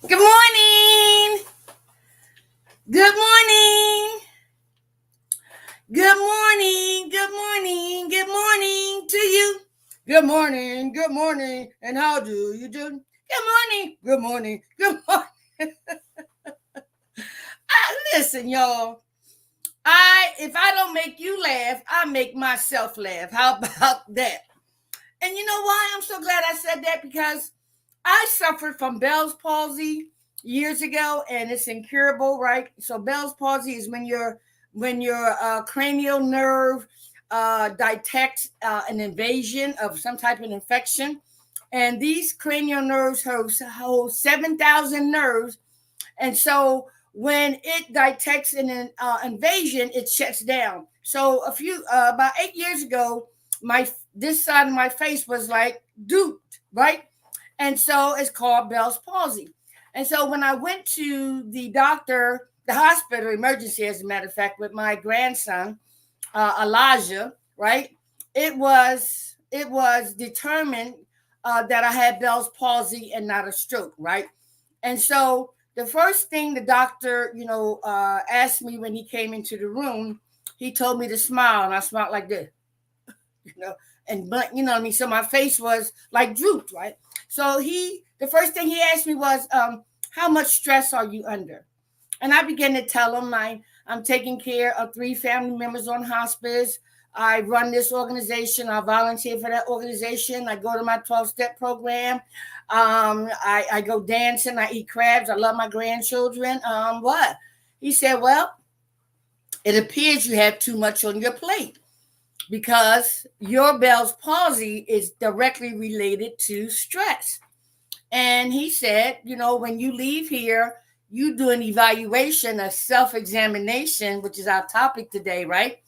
Good morning. Good morning. Good morning. Good morning. Good morning to you. Good morning. Good morning. And how do you do? Good morning. Good morning. Good morning. Listen, y'all. If I don't make you laugh, I make myself laugh. How about that? And you know why I'm so glad I said that? Because I suffered from Bell's palsy years ago, and it's incurable, right? So Bell's palsy is when your cranial nerve detects an invasion of some type of infection, and these cranial nerves hold 7,000 nerves, and so when it detects an invasion, it shuts down. So about 8 years ago, my this side of my face was like duped, right? And so it's called Bell's palsy. And so when I went to the doctor, the hospital emergency, as a matter of fact, with my grandson, Elijah, right? It was determined that I had Bell's palsy and not a stroke, right? And so the first thing the doctor, asked me when he came into the room, he told me to smile, and I smiled like this, you know, what I mean. So my face was like drooped, right? So the first thing he asked me was, how much stress are you under? And I began to tell him I'm taking care of 3 family members on hospice. I run this organization. I volunteer for that organization. I go to my 12-step program. I go dancing. I eat crabs. I love my grandchildren. What? He said, well, it appears you have too much on your plate because your Bell's palsy is directly related to stress. And he said, when you leave here, you do an evaluation, a self examination, which is our topic today, right?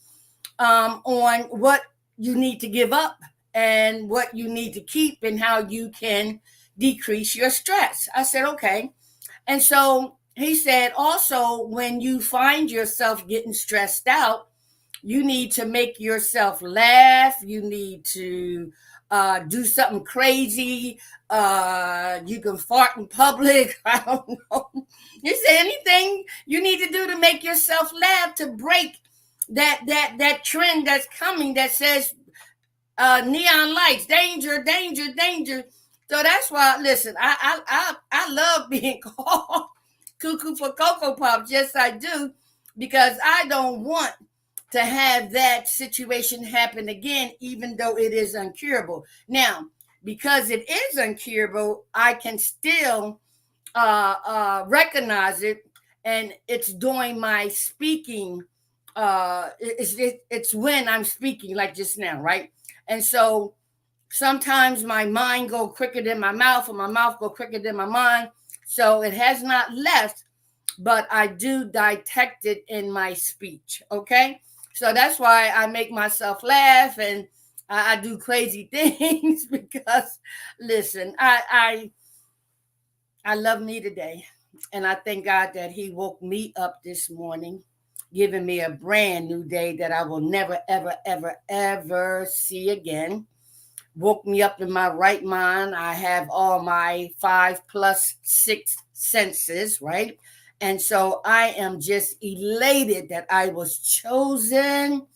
On what you need to give up and what you need to keep and how you can decrease your stress. I said, okay. And so he said, also, when you find yourself getting stressed out, you need to make yourself laugh. You need to do something crazy. You can fart in public. I don't know. You say anything you need to do to make yourself laugh to break that trend that's coming that says neon lights, danger, danger, danger. So that's why. Listen, I love being called cuckoo for cocoa pops. Yes, I do, because I don't want to have that situation happen again, even though it is uncurable. Now, because it is uncurable, I can still recognize it, and it's doing my speaking. It's when I'm speaking, like just now, right? And so sometimes my mind go quicker than my mouth, or my mouth go quicker than my mind. So it has not left, but I do detect it in my speech. Okay, so that's why I make myself laugh, and I do crazy things because, listen, I love me today, and I thank God that He woke me up this morning, giving me a brand new day that I will never, ever, ever, ever see again. Woke me up in my right mind. I have all my 5 plus 6 senses, right? And so I am just elated that I was chosen.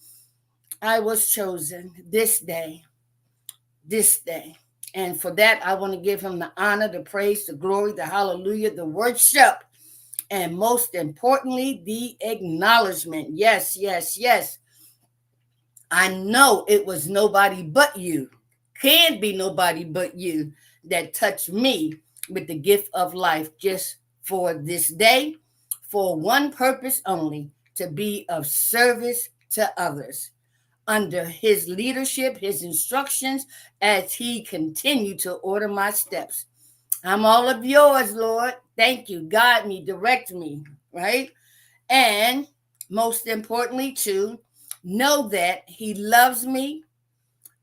I was chosen this day, this day. And for that, I want to give him the honor, the praise, the glory, the hallelujah, the worship, and most importantly, the acknowledgement. Yes, yes, yes. I know it was nobody but you, can be nobody but you, that touched me with the gift of life just for this day, for one purpose only, to be of service to others. Under his leadership, his instructions, as he continued to order my steps. I'm all of yours, Lord. Thank you. Guide me, direct me, right? And most importantly, too, know that he loves me,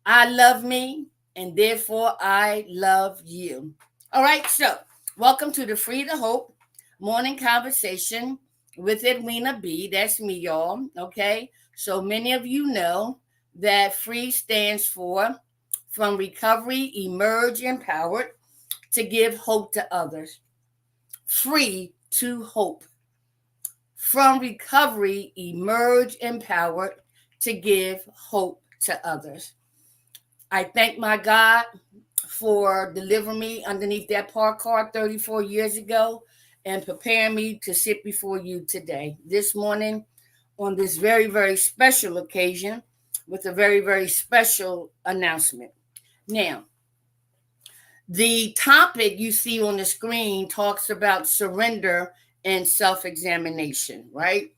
I love me, and therefore I love you. All right, so welcome to the Free to Hope morning conversation with Edwina B. That's me, y'all. Okay, so many of you know that FREE stands for From Recovery Emerge Empowered to Give Hope to Others. free to hope. From recovery, emerge empowered to give hope to others. I thank my God for delivering me underneath that park car 34 years ago and preparing me to sit before you today, this morning, on this very, very special occasion with a very, very special announcement. Now, the topic you see on the screen talks about surrender and self examination, right?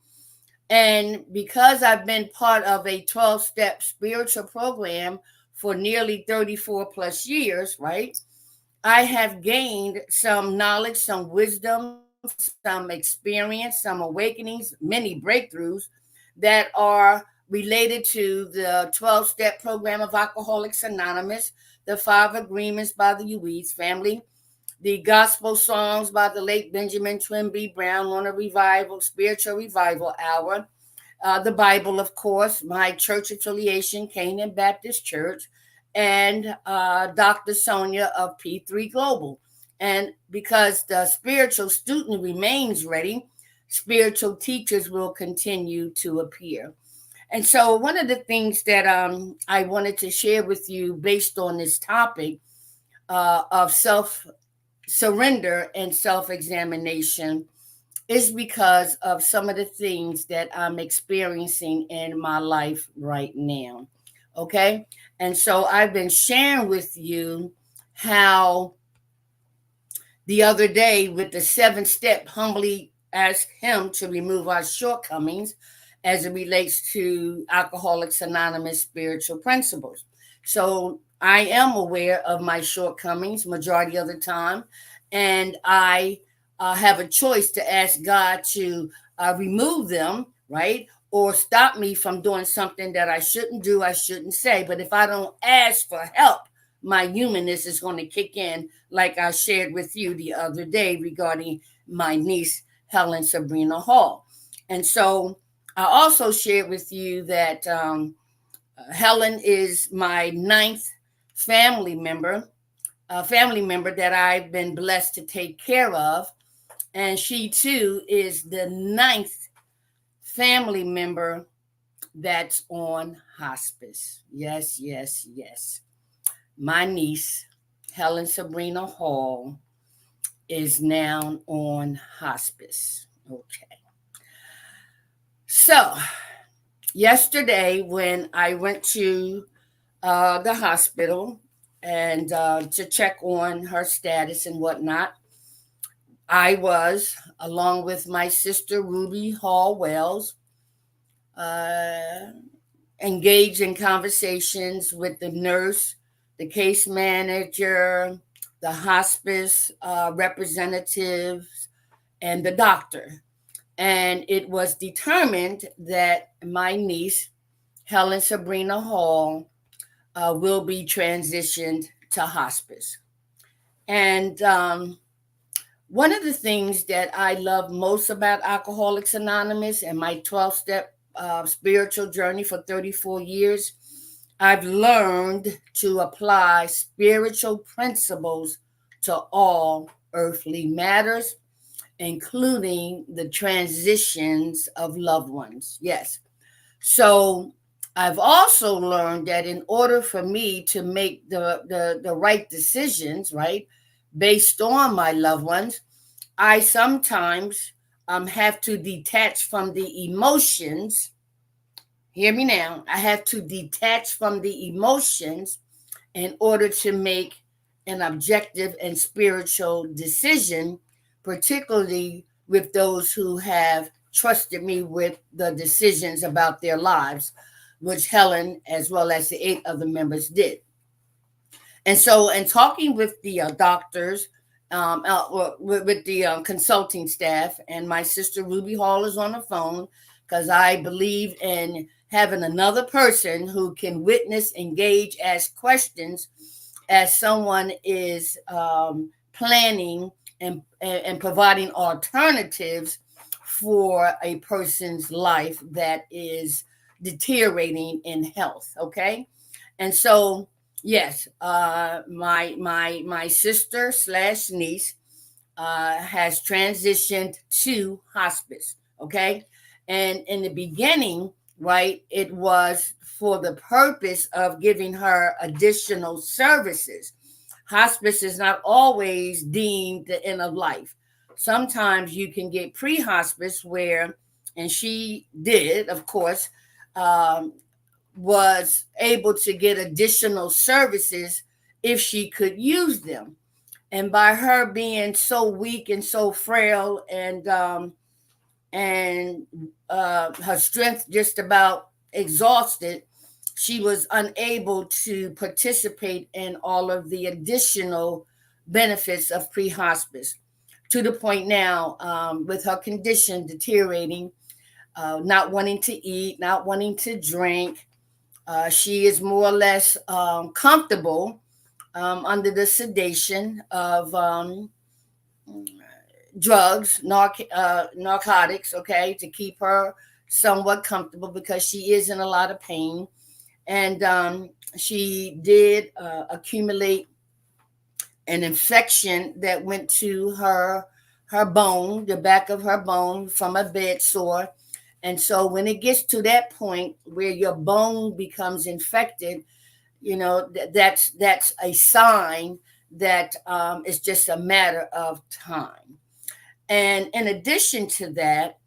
And because I've been part of a 12-step spiritual program for nearly 34 plus years, right? I have gained some knowledge, some wisdom, some experience, some awakenings, many breakthroughs that are related to the 12-step program of Alcoholics Anonymous, the Five Agreements by the Uweeds family, the gospel songs by the late Benjamin Twin Brown on a revival, spiritual revival hour, the Bible, of course, my church affiliation, Canaan Baptist Church, and Dr. Sonia of P3 Global. And because the spiritual student remains ready, spiritual teachers will continue to appear. And so, one of the things that I wanted to share with you based on this topic of self surrender and self examination is because of some of the things that I'm experiencing in my life right now. Okay. And so I've been sharing with you how the other day, with the 7 step, humbly ask Him to remove our shortcomings as it relates to Alcoholics Anonymous spiritual principles. So I am aware of my shortcomings majority of the time, and I have a choice to ask God to remove them, right? Or stop me from doing something that I shouldn't do, I shouldn't say. But if I don't ask for help, my humanness is going to kick in, like I shared with you the other day regarding my niece, Helen Sabrina Hall. And so I also shared with you that Helen is my 9th family member that I've been blessed to take care of. And she too is the 9th family member that's on hospice. Yes, yes, yes. My niece, Helen Sabrina Hall, is now on hospice. Okay. So, yesterday, when I went to the hospital and to check on her status and whatnot, I was, along with my sister Ruby Hall Wells, uh, engaged in conversations with the nurse, the case manager, the hospice representatives, and the doctor. And it was determined that my niece, Helen Sabrina Hall, will be transitioned to hospice. And one of the things that I love most about Alcoholics Anonymous and my 12-step spiritual journey for 34 years, I've learned to apply spiritual principles to all earthly matters, including the transitions of loved ones. Yes. So I've also learned that in order for me to make the right decisions, right, based on my loved ones, I sometimes have to detach from the emotions. Hear me now. I have to detach from the emotions in order to make an objective and spiritual decision, particularly with those who have trusted me with the decisions about their lives, which Helen, as well as the 8 other members, did. And so, in talking with the doctors, with the consulting staff, and my sister Ruby Hall is on the phone because I believe in having another person who can witness, engage, ask questions as someone is planning and providing alternatives for a person's life that is deteriorating in health. Okay, and so yes, my sister slash niece has transitioned to hospice. Okay. And in the beginning, right, it was for the purpose of giving her additional services. Hospice is not always deemed the end of life. Sometimes you can get pre hospice where, and she did, of course, um, was able to get additional services if she could use them. And by her being so weak and so frail, and her strength just about exhausted, she was unable to participate in all of the additional benefits of pre-hospice, to the point now, with her condition deteriorating, not wanting to eat, not wanting to drink. She is more or less comfortable under the sedation of drugs, narcotics, okay, to keep her somewhat comfortable because she is in a lot of pain. And she did accumulate an infection that went to her bone, the back of her bone, from a bed sore. And so when it gets to that point where your bone becomes infected, that's a sign that it's just a matter of time. And in addition to that,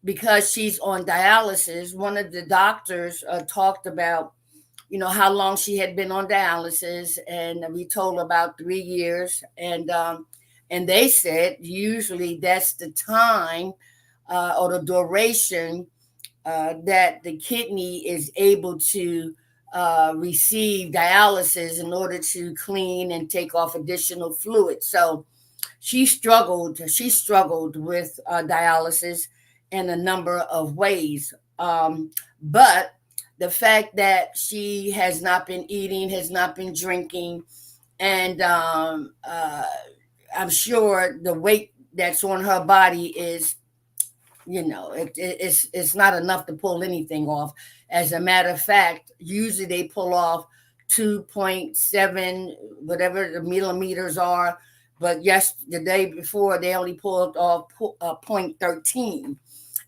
because she's on dialysis, one of the doctors talked about, how long she had been on dialysis, and we told about 3 years, and they said usually that's the time or the duration that the kidney is able to receive dialysis in order to clean and take off additional fluid. So she struggled with dialysis in a number of ways. But the fact that she has not been eating, has not been drinking, and I'm sure the weight that's on her body is, it's not enough to pull anything off. As a matter of fact, usually they pull off 2.7, whatever the millimeters are, but yes, the day before they only pulled off 0.13.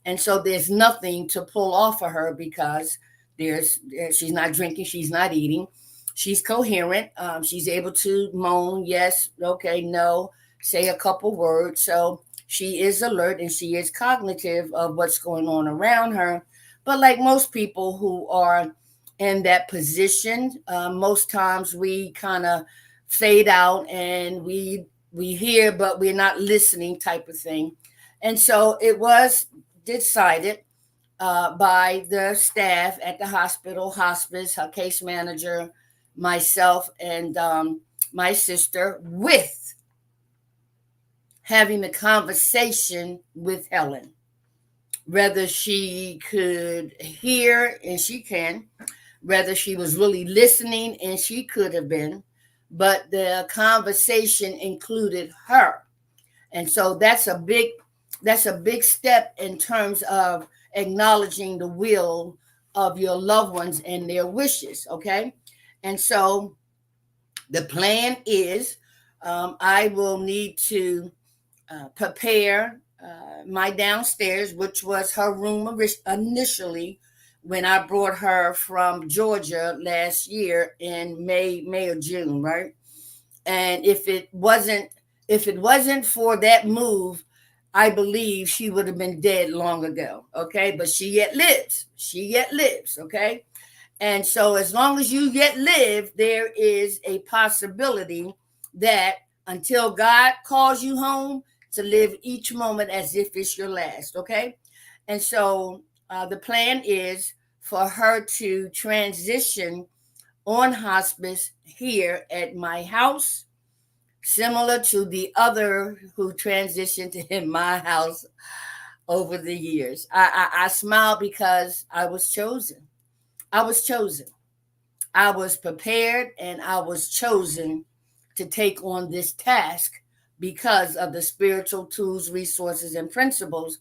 And so there's nothing to pull off of her because she's not drinking, she's not eating, she's coherent, she's able to moan, yes, okay, no, say a couple words. So she is alert and she is cognitive of what's going on around her. But like most people who are in that position, most times we kind of fade out and we hear but we're not listening, type of thing. And so it was decided by the staff at the hospital, hospice, her case manager, myself, and my sister, with having a conversation with Helen. Whether she could hear, and she can, whether she was really listening, and she could have been, but the conversation included her. And so that's a big step in terms of acknowledging the will of your loved ones and their wishes. Okay. And so the plan is, I will need to prepare my downstairs, which was her room initially when I brought her from Georgia last year in May or June, right? And if it wasn't for that move, I believe she would have been dead long ago. Okay, but she yet lives. She yet lives. Okay, and so as long as you yet live, there is a possibility that until God calls you home, to live each moment as if it's your last. Okay, and so the plan is for her to transition on hospice here at my house, similar to the other who transitioned in my house over the years. I smile because I was chosen. I was chosen. I was prepared and I was chosen to take on this task because of the spiritual tools, resources, and principles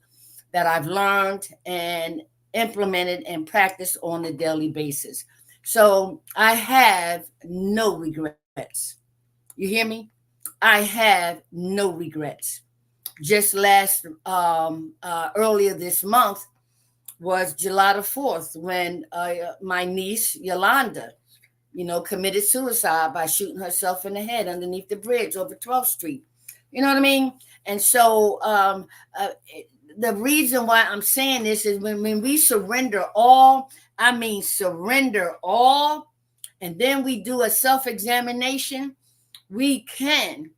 that I've learned and implemented and practiced on a daily basis. So I have no regrets. You hear me? I have no regrets. just last earlier this month was July the 4th when my niece Yolanda, committed suicide by shooting herself in the head underneath the bridge over 12th Street. You know what I mean? And so the reason why I'm saying this is when we surrender all, I mean surrender all, and then we do a self-examination, we can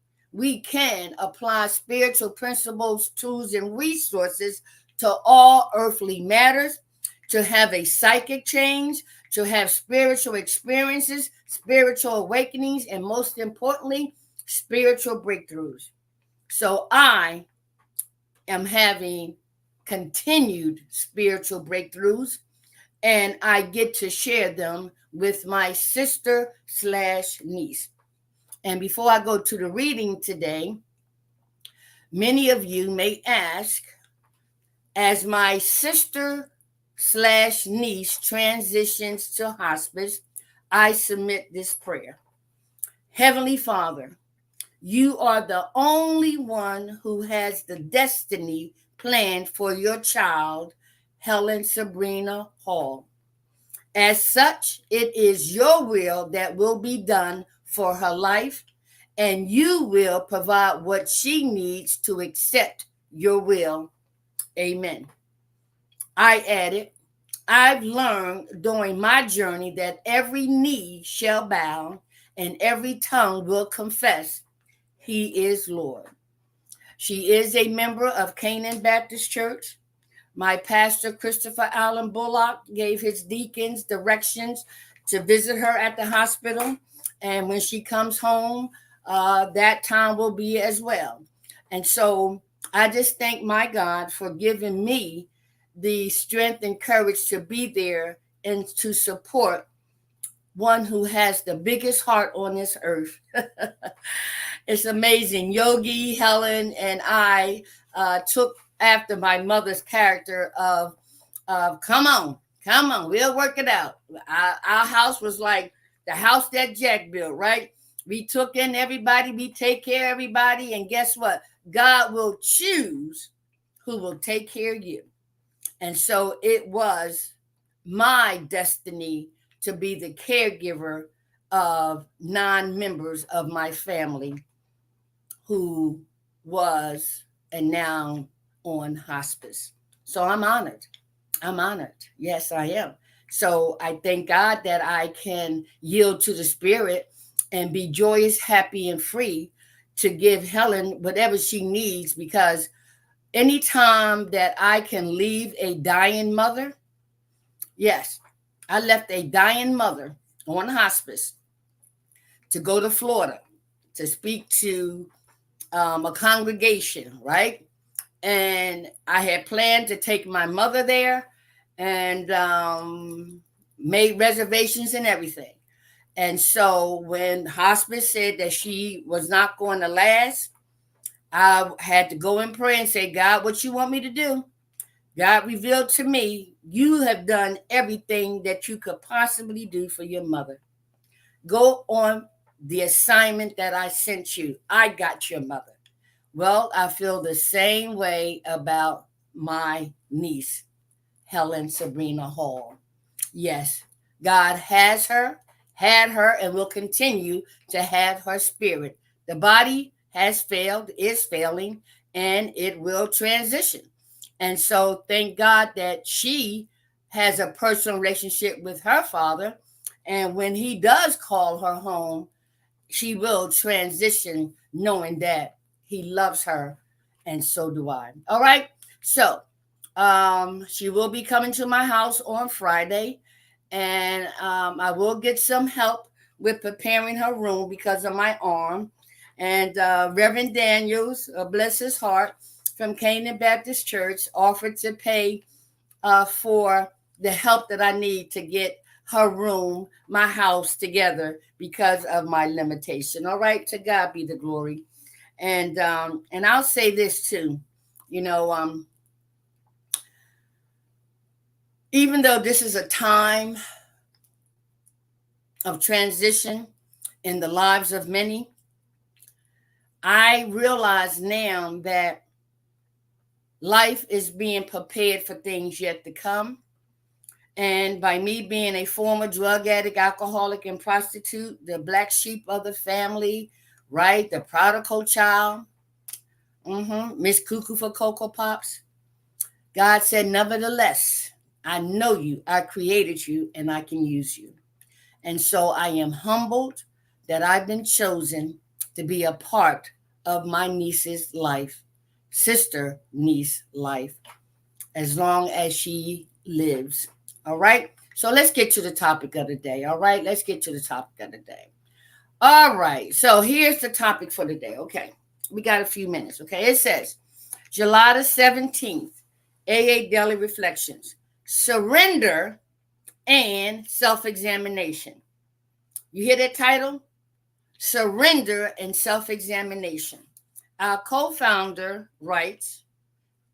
apply spiritual principles, tools, and resources to all earthly matters, to have a psychic change, to have spiritual experiences, spiritual awakenings, and most importantly, spiritual breakthroughs. So I am having continued spiritual breakthroughs, and I get to share them with my sister slash niece. And before I go to the reading today, many of you may ask, as my sister slash niece transitions to hospice, I submit this prayer. Heavenly Father, you are the only one who has the destiny planned for your child, Helen Sabrina Hall. As such, it is your will that will be done for her life, and you will provide what she needs to accept your will. Amen. I added, I've learned during my journey that every knee shall bow and every tongue will confess he is Lord. She is a member of Canaan Baptist Church. My pastor, Christopher Allen Bullock, gave his deacons directions to visit her at the hospital. And when she comes home, that time will be as well. And so I just thank my God for giving me the strength and courage to be there and to support one who has the biggest heart on this earth. It's amazing. Yogi, Helen, and I took after my mother's character of come on, we'll work it out. Our house was like the house that Jack built, right? We took in everybody, we take care of everybody, and guess what? God will choose who will take care of you. And so it was my destiny to be the caregiver of 9 members of my family who was and now on hospice. So I'm honored. I'm honored. Yes, I am. So I thank God that I can yield to the Spirit and be joyous, happy, and free to give Helen whatever she needs, because anytime that I can leave a dying mother, yes, I left a dying mother on hospice to go to Florida to speak to a congregation, right? And I had planned to take my mother there and made reservations and everything. And so when hospice said that she was not going to last, I had to go in prayer and say, God, what you want me to do? God revealed to me, you have done everything that you could possibly do for your mother. Go on the assignment that I sent you. I got your mother. Well, I feel the same way about my niece, Helen Sabrina Hall. Yes, God has her, had her, and will continue to have her spirit. The body has failed, is failing, and it will transition. And so thank God that she has a personal relationship with her father. And when he does call her home, she will transition knowing that he loves her, and so do I. All right. So she will be coming to my house on Friday, and I will get some help with preparing her room because of my arm. And Reverend Daniels, bless his heart, from Canaan Baptist Church, offered to pay for the help that I need to get her room, my house together because of my limitation. All right, to God be the glory. And I'll say this too, you know, even though this is a time of transition in the lives of many, I realize now that Life is being prepared for things yet to come. And by me being a former drug addict, alcoholic, and prostitute, the black sheep of the family, right? The prodigal child, Miss Cuckoo for Cocoa Pops. God said, nevertheless, I know you, I created you, and I can use you. And so I am humbled that I've been chosen to be a part of my niece's life, sister niece life, as long as she lives. All right. So let's get to the topic of the day. All right. Let's get to the topic of the day. All right. So here's the topic for the day. Okay. We got a few minutes. Okay. It says July the 17th, AA Daily Reflections, Surrender and Self-Examination. You hear that title? Surrender and Self-Examination. Our co-founder writes,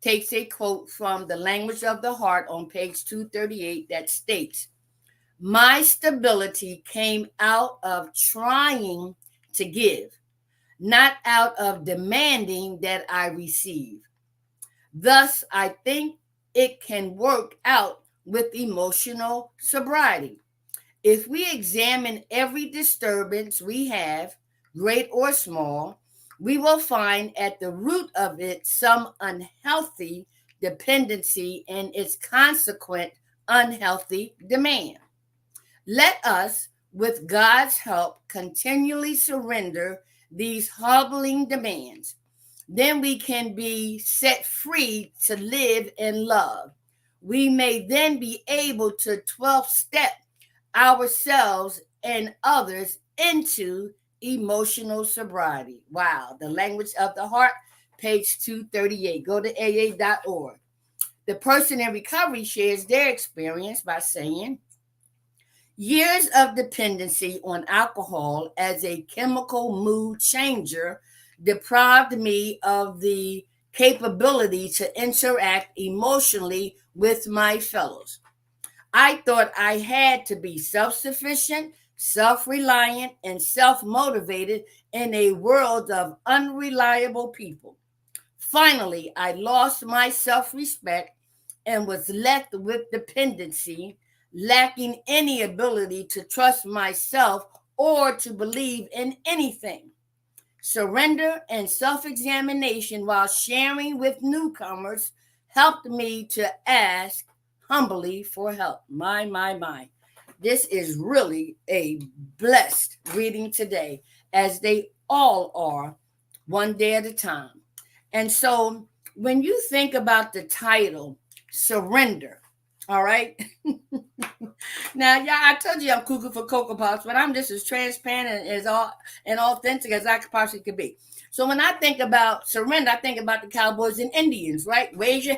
takes a quote from The Language of the Heart on page 238 that states, my stability came out of trying to give, not out of demanding that I receive. Thus, I think it can work out with emotional sobriety. If we examine every disturbance we have, great or small, we will find at the root of it some unhealthy dependency and its consequent unhealthy demand. Let us, with God's help, continually surrender these hobbling demands. Then we can be set free to live in love. We may then be able to 12 step ourselves and others into emotional sobriety. Wow. The Language of the Heart, page 238. Go to aa.org. The person in recovery shares their experience by saying, years of dependency on alcohol as a chemical mood changer deprived me of the capability to interact emotionally with my fellows. I thought I had to be self-sufficient, self-reliant, and self-motivated in a world of unreliable people. Finally, I lost my self-respect and was left with dependency, lacking any ability to trust myself or to believe in anything. Surrender and self-examination while sharing with newcomers helped me to ask humbly for help. My. This is really a blessed reading today, as they all are, one day at a time. And so when you think about the title, Surrender, all right? Now, yeah, I told you I'm cuckoo for Cocoa Pops, but I'm just as transparent and authentic as I could possibly could be. So when I think about surrender, I think about the cowboys and Indians, right? Raise your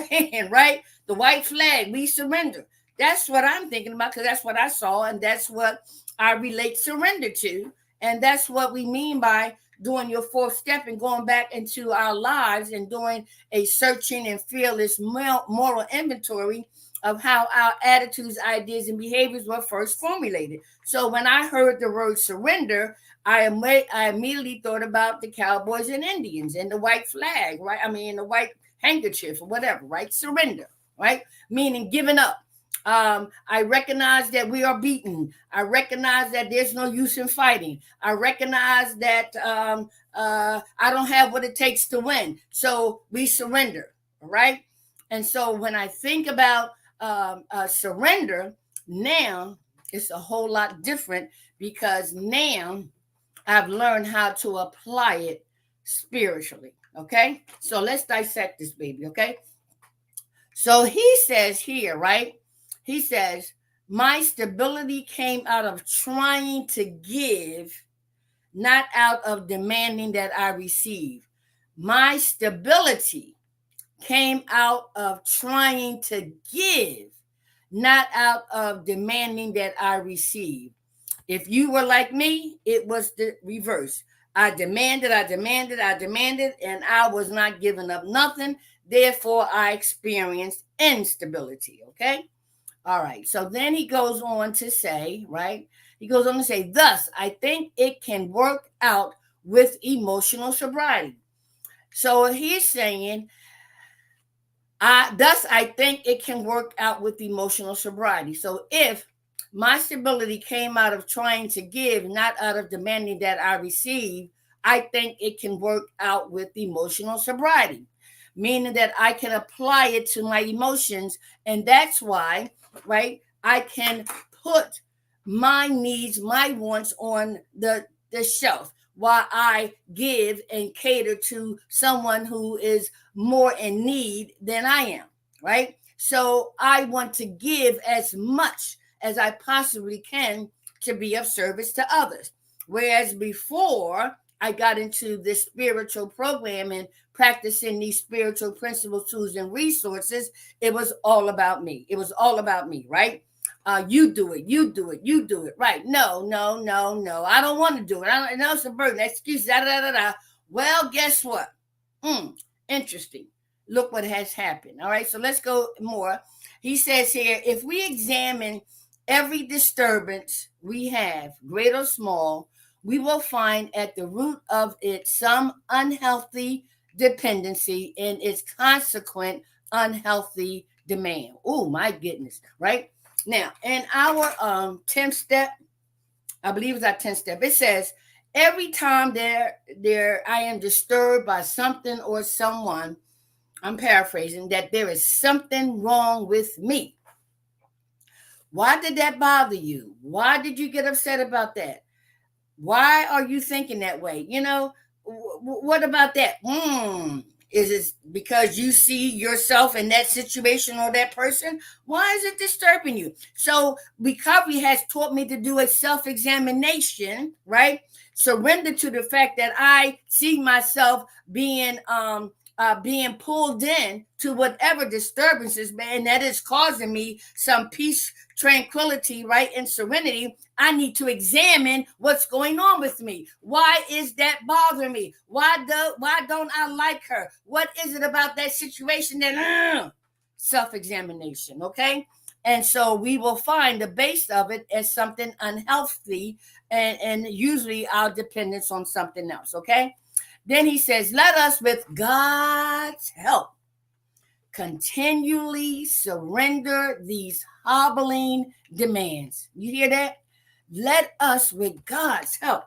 hand, right? The white flag, we surrender. That's what I'm thinking about because that's what I saw and that's what I relate surrender to. And that's what we mean by doing your fourth step and going back into our lives and doing a searching and fearless moral inventory of how our attitudes, ideas, and behaviors were first formulated. So when I heard the word surrender, I immediately thought about the cowboys and Indians and the white flag, right? I mean, the white handkerchief or whatever, right? Surrender, right? Meaning giving up. I recognize that we are beaten. I recognize that there's no use in fighting. I recognize that I don't have what it takes to win. So we surrender, right? And so when I think about surrender, now it's a whole lot different because now I've learned how to apply it spiritually. Okay, so let's dissect this baby. Okay, so he says here, right? He says, my stability came out of trying to give, not out of demanding that I receive. My stability came out of trying to give, not out of demanding that I receive. If you were like me, it was the reverse. I demanded, and I was not giving up nothing. Therefore, I experienced instability. Okay? All right. So then he goes on to say, right? He goes on to say, thus, I think it can work out with emotional sobriety. So he's saying, thus I think it can work out with emotional sobriety. So if my stability came out of trying to give, not out of demanding that I receive, I think it can work out with emotional sobriety, meaning that I can apply it to my emotions. And that's why, right, I can put my needs, my wants on the shelf while I give and cater to someone who is more in need than I am, right? So I want to give as much as I possibly can to be of service to others. Whereas before I got into this spiritual program and practicing these spiritual principles, tools, and resources, it was all about me. It was all about me, right? You do it, you do it, you do it. Right. No, no, no, no. I don't want to do it. I don't know, it's a burden. Excuse, da, da, da, da. Well, guess what? Interesting. Look what has happened. All right. So let's go more. He says here, if we examine every disturbance we have, great or small, we will find at the root of it some unhealthy dependency and its consequent unhealthy demand. Oh, my goodness. Right. Now, in our 10th step, I believe it's our 10th step, it says, every time I am disturbed by something or someone, I'm paraphrasing, that there is something wrong with me. Why did that bother you? Why did you get upset about that? Why are you thinking that way? What about that? Is it because you see yourself in that situation or that person? Why is it disturbing you? So recovery has taught me to do a self-examination, right? Surrender to the fact that I see myself being pulled in to whatever disturbances, man, that is causing me some peace, tranquility, right, and serenity. I need to examine what's going on with me. Why is that bothering me? Why don't I like her? What is it about that situation that self-examination, okay? And so we will find the base of it as something unhealthy and usually our dependence on something else, okay? Then he says, let us with God's help continually surrender these hobbling demands. You hear that? Let us with God's help.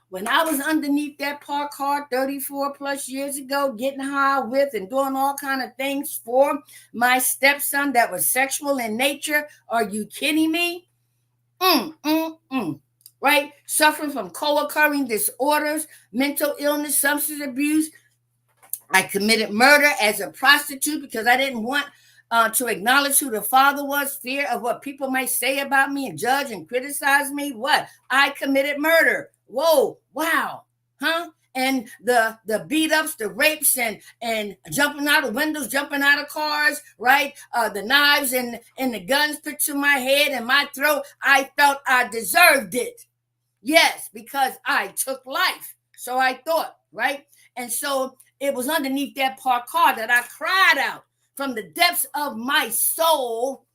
When I was underneath that park car 34 plus years ago, getting high with and doing all kind of things for my stepson that was sexual in nature, are you kidding me? Right? Suffering from co-occurring disorders, mental illness, substance abuse. I committed murder as a prostitute because I didn't want to acknowledge who the father was, fear of what people might say about me and judge and criticize me. What? I committed murder. Whoa, wow, huh? And the beat ups, the rapes, and jumping out of windows, jumping out of cars, right? The knives and the guns put to my head and my throat. I felt I deserved it. Yes, because I took life. So I thought, right? And so it was underneath that parked car that I cried out from the depths of my soul,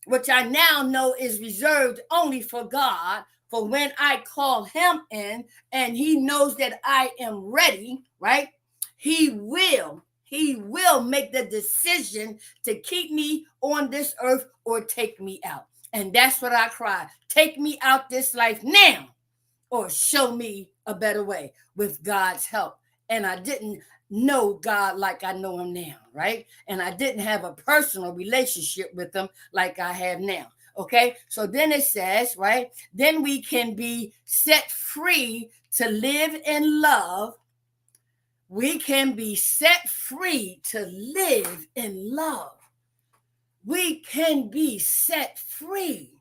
which I now know is reserved only for God. For when I call him in and he knows that I am ready, right? He will make the decision to keep me on this earth or take me out. And that's what I cry. Take me out this life now or show me a better way with God's help. And I didn't know God like I know him now, right? And I didn't have a personal relationship with him like I have now. Okay, so then it says, right? Then we can be set free to live in love. We can be set free to live in love. We can be set free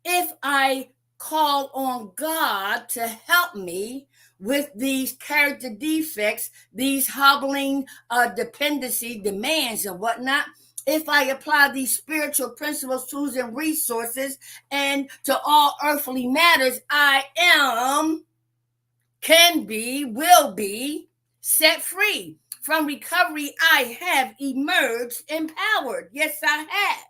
if I call on God to help me with these character defects, these hobbling dependency demands and whatnot. If I apply these spiritual principles, tools, and resources, and to all earthly matters, I am, can be, will be set free. From recovery, I have emerged empowered. Yes, I have.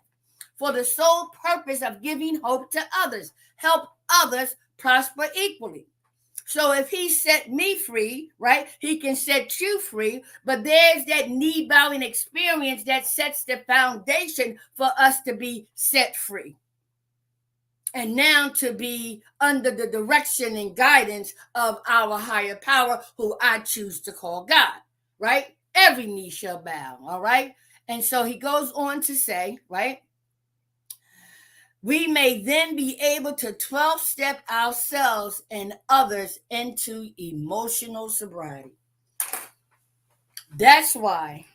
For the sole purpose of giving hope to others, help others prosper equally. So if he set me free, right, he can set you free. But there's that knee bowing experience that sets the foundation for us to be set free. And now to be under the direction and guidance of our higher power, who I choose to call God, right? Every knee shall bow, all right? And so he goes on to say, right? We may then be able to 12-step ourselves and others into emotional sobriety. That's why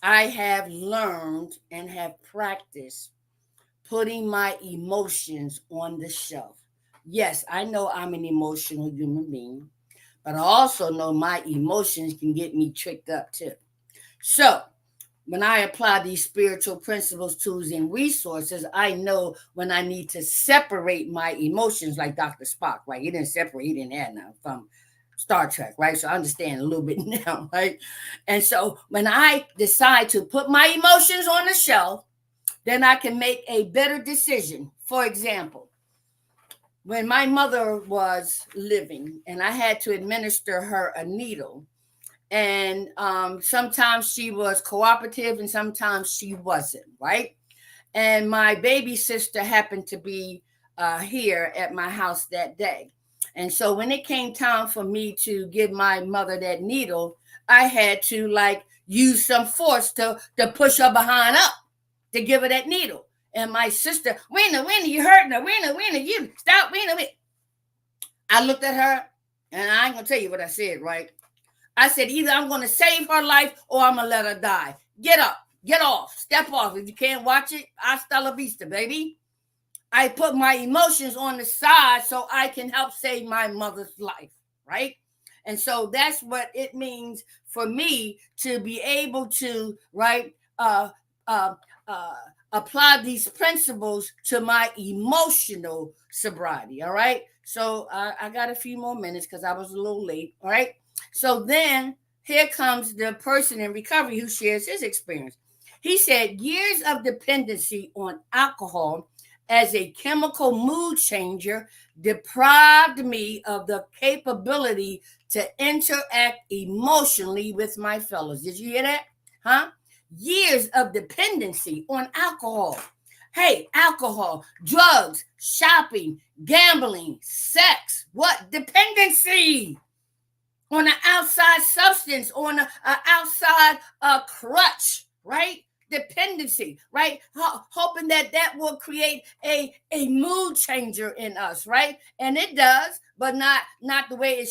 I have learned and have practiced putting my emotions on the shelf. Yes, I know I'm an emotional human being, but I also know my emotions can get me tricked up too. So, when I apply these spiritual principles, tools, and resources, I know when I need to separate my emotions, like Dr. Spock, right? He didn't separate, he didn't add now from Star Trek, right? So I understand a little bit now, right? And so when I decide to put my emotions on the shelf, then I can make a better decision. For example, when my mother was living and I had to administer her a needle, and sometimes she was cooperative and sometimes she wasn't, right? And my baby sister happened to be here at my house that day. And so when it came time for me to give my mother that needle, I had to like use some force to push her behind up to give her that needle. And my sister, Weena, you hurting her. Weena, you stop, Weena. I looked at her and I ain't gonna tell you what I said, right? I said, either I'm going to save her life or I'm going to let her die. Get up, get off, step off. If you can't watch it, hasta la vista, baby. I put my emotions on the side so I can help save my mother's life, right? And so that's what it means for me to be able to, right, apply these principles to my emotional sobriety, all right? So I got a few more minutes because I was a little late, all right? So then here comes the person in recovery who shares his experience. He said, years of dependency on alcohol as a chemical mood changer deprived me of the capability to interact emotionally with my fellows. Did you hear that? Huh? Years of dependency on alcohol. Hey, alcohol, drugs, shopping, gambling, sex. What? Dependency on an outside substance, on an outside crutch, right? Dependency, right? Hoping that will create a mood changer in us, right? And it does, but not the way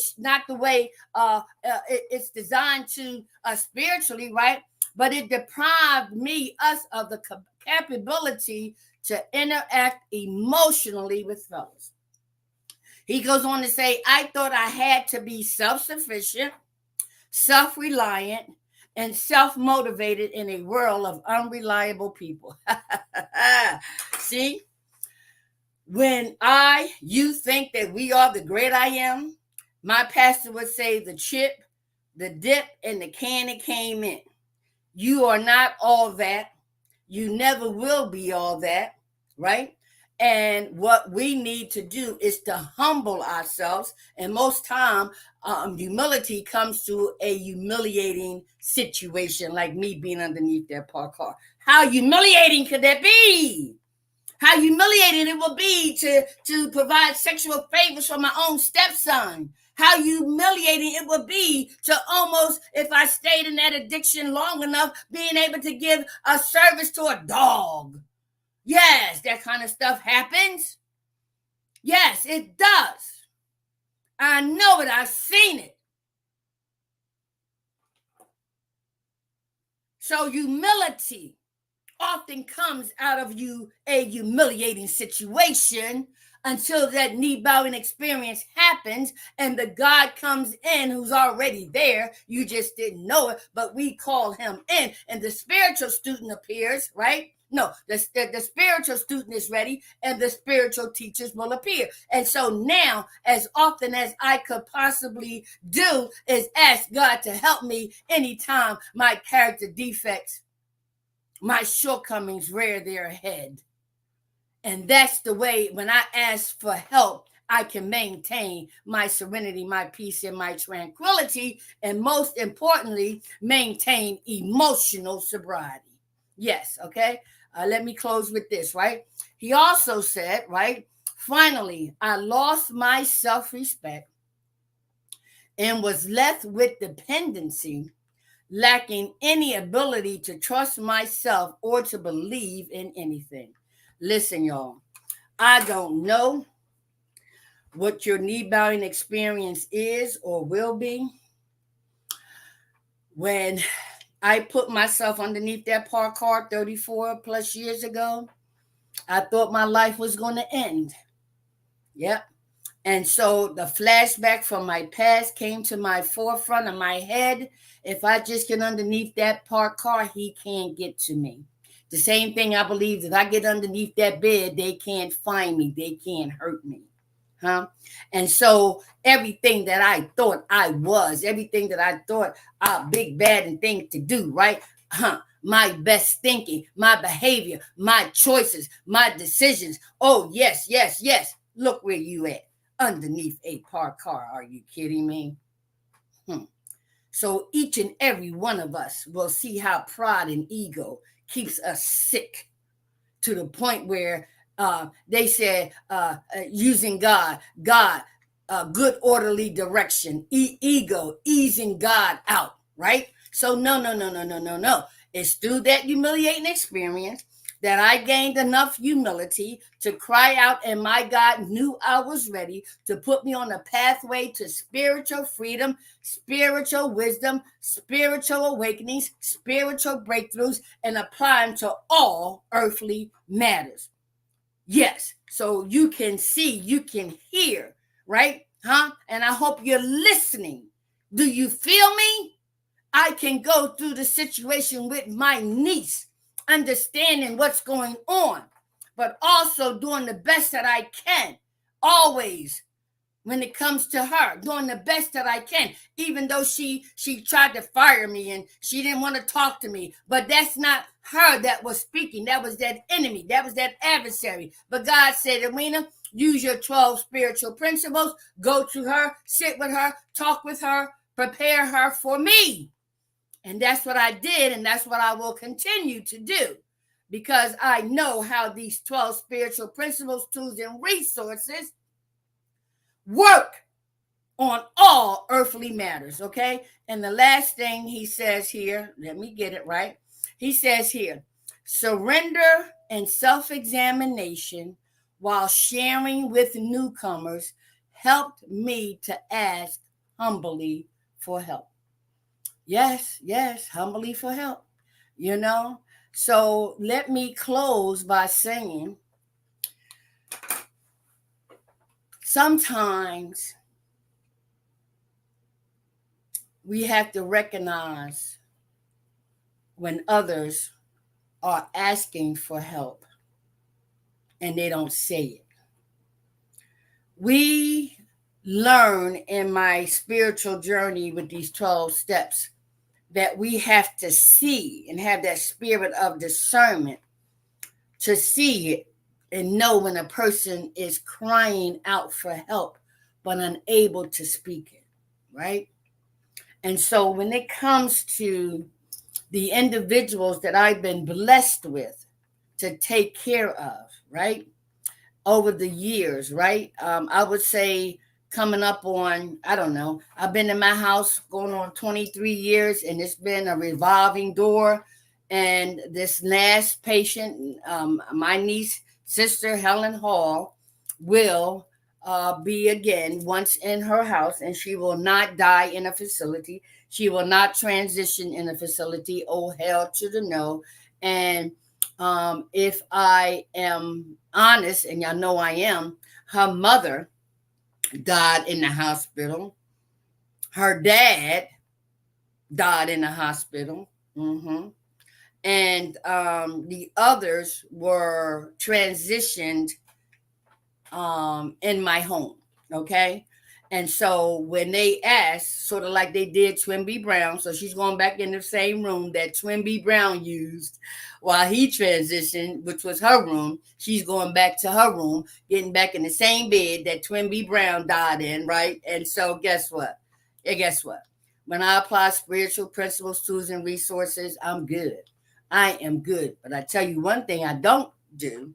it's designed to spiritually, right? But it deprived us of the capability to interact emotionally with fellows. He goes on to say, I thought I had to be self-sufficient, self-reliant, and self-motivated in a world of unreliable people. See, when you think that we are the great I am, my pastor would say the chip, the dip, and the can it came in. You are not all that. You never will be all that, right? And what we need to do is to humble ourselves. And most time, humility comes to a humiliating situation, like me being underneath that parked car. How humiliating could that be? How humiliating it will be to provide sexual favors for my own stepson. How humiliating it would be to almost, if I stayed in that addiction long enough, being able to give a service to a dog. Yes, that kind of stuff happens. Yes, it does. I know it. I've seen it. So humility often comes out of a humiliating situation until that knee bowing experience happens and the God comes in who's already there. You just didn't know it, but we call him in, and the spiritual student appears, right? No, the spiritual student is ready and the spiritual teachers will appear. And so now, as often as I could possibly do, is ask God to help me anytime my character defects, my shortcomings rear their head. And that's the way, when I ask for help, I can maintain my serenity, my peace, and my tranquility, and most importantly, maintain emotional sobriety. Yes, okay? Let me close with this, right? He also said, right? Finally, I lost my self respect and was left with dependency, lacking any ability to trust myself or to believe in anything. Listen, y'all, I don't know what your knee bowing experience is or will be. When I put myself underneath that park car 34 plus years ago, I thought my life was going to end. Yep. And so the flashback from my past came to my forefront of my head. If I just get underneath that parked car, he can't get to me. The same thing I believe, if I get underneath that bed, they can't find me. They can't hurt me. Huh? And so everything that I thought I was, everything that I thought big bad and thing to do, right? My best thinking, my behavior, my choices, my decisions. Oh, yes, yes, yes. Look where you at. Underneath a parked car. Are you kidding me? So each and every one of us will see how pride and ego keeps us sick to the point where they said using God, good orderly direction, ego, easing God out, right? So no. It's through that humiliating experience that I gained enough humility to cry out, and my God knew I was ready to put me on a pathway to spiritual freedom, spiritual wisdom, spiritual awakenings, spiritual breakthroughs, and apply them to all earthly matters. Yes, so you can see, you can hear, right? And I hope you're listening. Do you feel me? I can go through the situation with my niece, understanding what's going on, but also doing the best that I can, always when it comes to her, doing the best that I can, even though she tried to fire me and she didn't want to talk to me. But that's not her that was speaking. That was that enemy. That was that adversary. But God said, Edwina, use your 12 spiritual principles. Go to her, sit with her, talk with her, prepare her for me. And that's what I did, and that's what I will continue to do, because I know how these 12 spiritual principles, tools, and resources work on all earthly matters, okay? And the last thing he says here, let me get it right. He says here, surrender and self-examination while sharing with newcomers helped me to ask humbly for help. Yes, humbly for help, you know? So let me close by saying sometimes we have to recognize when others are asking for help and they don't say it. We learn in my spiritual journey with these 12 steps that we have to see and have that spirit of discernment to see it and know when a person is crying out for help but unable to speak it, right? And so when it comes to the individuals that I've been blessed with to take care of, right, over the years, right, I would say coming up on, I don't know, I've been in my house going on 23 years, and it's been a revolving door. And this last patient, my niece, sister Helen Hall, will be again once in her house, and she will not die in a facility. She will not transition in a facility. Oh, hell to the no. And if I am honest, and y'all know I am, her mother died in the hospital. Her dad died in the hospital. And the others were transitioned in my home. Okay. And so when they asked, sort of like they did Twin B Brown, so she's going back in the same room that Twin B Brown used while he transitioned, which was her room. She's going back to her room, getting back in the same bed that Twin B Brown died in, right? And so guess what? Yeah, guess what? When I apply spiritual principles, tools, and resources, I'm good. I am good. But I tell you one thing I don't do,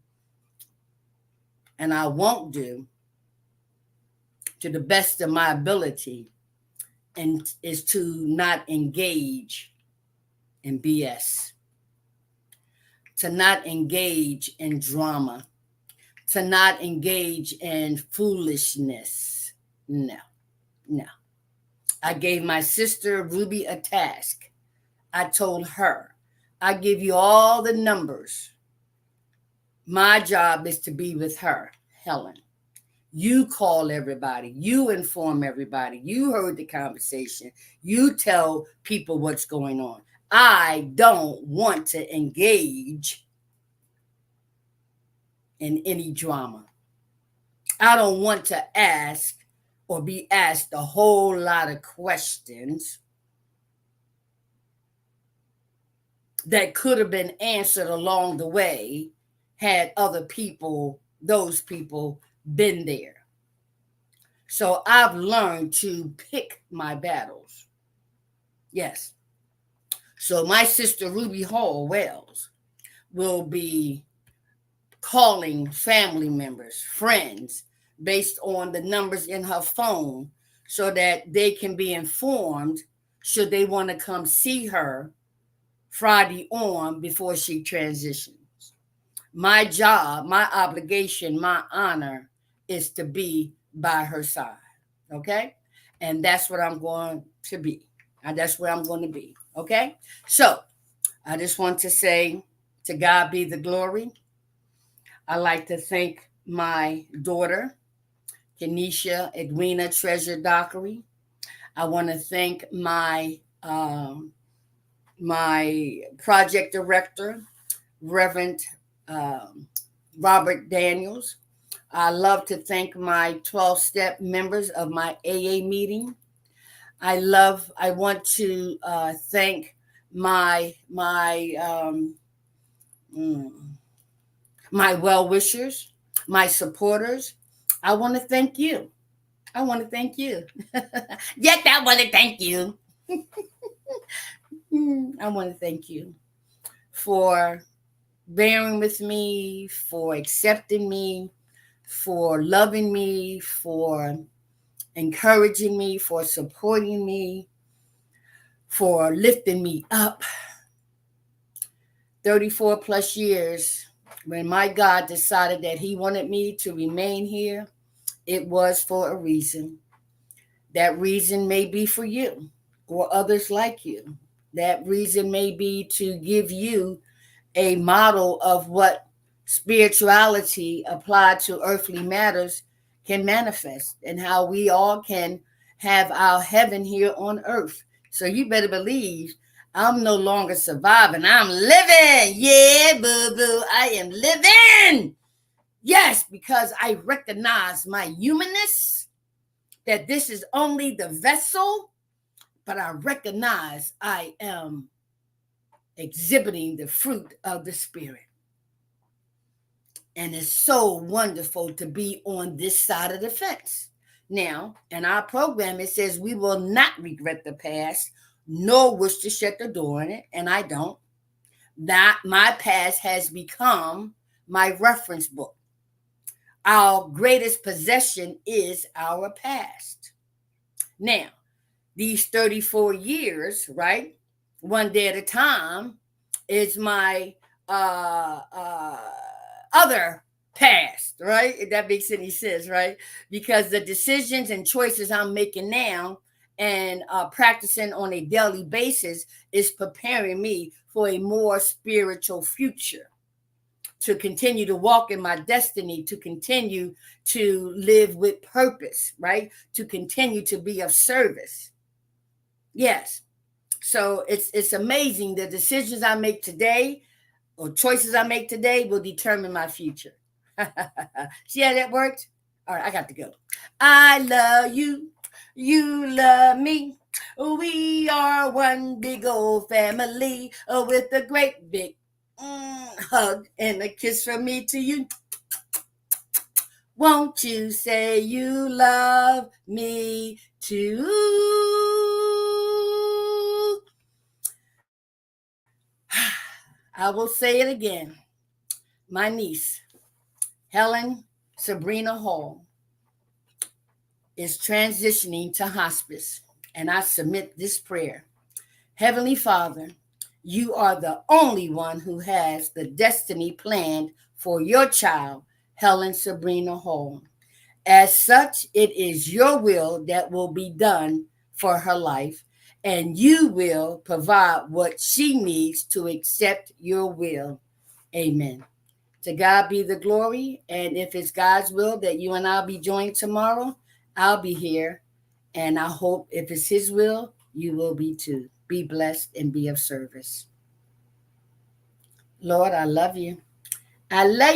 and I won't do to the best of my ability, and is to not engage in BS, to not engage in drama, to not engage in foolishness. No, no. I gave my sister Ruby a task. I told her, I give you all the numbers. My job is to be with her, Helen. You call everybody. You inform everybody. You heard the conversation. You tell people what's going on. I don't want to engage in any drama. I don't want to ask or be asked a whole lot of questions that could have been answered along the way had other people, those people, been there. So I've learned to pick my battles. Yes. So my sister Ruby Hall Wells will be calling family members, friends, based on the numbers in her phone so that they can be informed should they want to come see her Friday on before she transitions. My job, my obligation, my honor is to be by her side. Okay? And that's what I'm going to be. And that's where I'm going to be. Okay? So I just want to say to God be the glory. I like to thank my daughter, Kenesha Edwina Treasure Dockery. I want to thank my my project director, Reverend Robert Daniels. I love to thank my 12-step members of my AA meeting. I want to thank my well-wishers, my supporters. I want to thank you. I want to thank you. Yes, I want to thank you. I want to thank you for bearing with me, for accepting me, for loving me, for encouraging me, for supporting me, for lifting me up. 34 plus years, when my God decided that he wanted me to remain here, it was for a reason. That reason may be for you or others like you. That reason may be to give you a model of what spirituality applied to earthly matters can manifest, and how we all can have our heaven here on earth. So you better believe I'm no longer surviving. I'm living. Yeah, boo-boo. I am living. Yes, because I recognize my humanness, that this is only the vessel, but I recognize I am exhibiting the fruit of the Spirit. And it's so wonderful to be on this side of the fence. Now, in our program, it says we will not regret the past, nor wish to shut the door on it, and I don't. That my past has become my reference book. Our greatest possession is our past. Now, these 34 years, right, one day at a time, is my other past, right? If that makes any sense, right? Because the decisions and choices I'm making now and practicing on a daily basis is preparing me for a more spiritual future, to continue to walk in my destiny, to continue to live with purpose, right? To continue to be of service. Yes. So it's amazing. The decisions I make today or choices I make today will determine my future. See how that worked? All right, I got to go. I love you. You love me. We are one big old family with a great big hug and a kiss from me to you. Won't you say you love me too? I will say it again. My niece, Helen Sabrina Hall, is transitioning to hospice, and I submit this prayer. Heavenly Father, you are the only one who has the destiny planned for your child, Helen Sabrina Hall. As such, it is your will that will be done for her life, and you will provide what she needs to accept your will. Amen. To God be the glory. And if it's God's will that you and I'll be joined tomorrow, I'll be here. And I hope if it's His will, you will be too. Be blessed and be of service. Lord, I love you. I love you.